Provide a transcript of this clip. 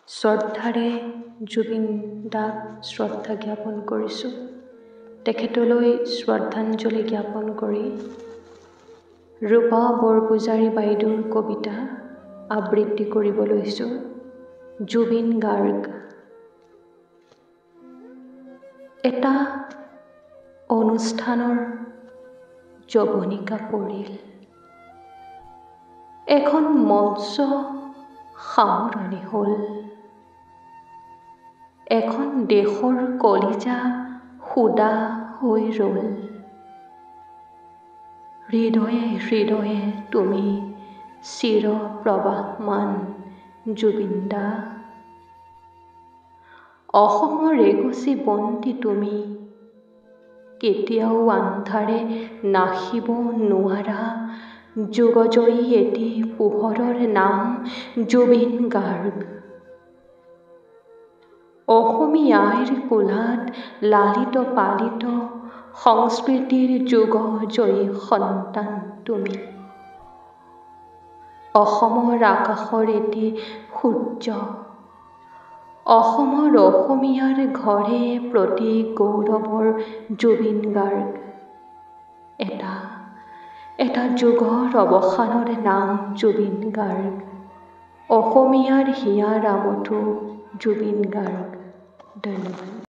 শ্ৰদ্ধাৰে জুবিন দাক শ্ৰদ্ধা জ্ঞাপন কৰিছোঁ। তেখেতলৈ শ্ৰদ্ধাঞ্জলি জ্ঞাপন কৰি ৰূপা বৰপূজাৰী বাইদেউৰ কবিতা আবৃত্তি কৰিব লৈছোঁ। জুবিন গাৰ্গ। এটা অনুষ্ঠানৰ জৱনিকা পৰিল, এখন মঞ্চ সামৰণি হ'ল, এখন দেশৰ কলিজা সুদা হৈ ৰ'ল। হৃদয়ে হৃদয়ে তুমি চিৰ প্ৰৱাহমান জুবিন দা। অসমৰ এগছি বন্তি তুমি, কেতিয়াও আন্ধাৰে নাশিব নোৱাৰা যুগজয়ী এটি পোহৰৰ নাম জুবিন গাৰ্গ। অসমীয়াৰ কোলাত লালিত পালিত সংস্কৃতিৰ যুগজয়ী সন্তান তুমি। অসমৰ আকাশৰ এটি সূৰ্য, অসমৰ অসমীয়াৰ ঘৰে প্ৰতি গৌৰৱৰ জুবিন গাৰ্গ। এটা যুগৰ অৱসানৰ নাম জুবিন গাৰ্গ। অসমীয়াৰ হিয়াৰ আমঠু জুবিন গাৰ্গ। ধন্যবাদ।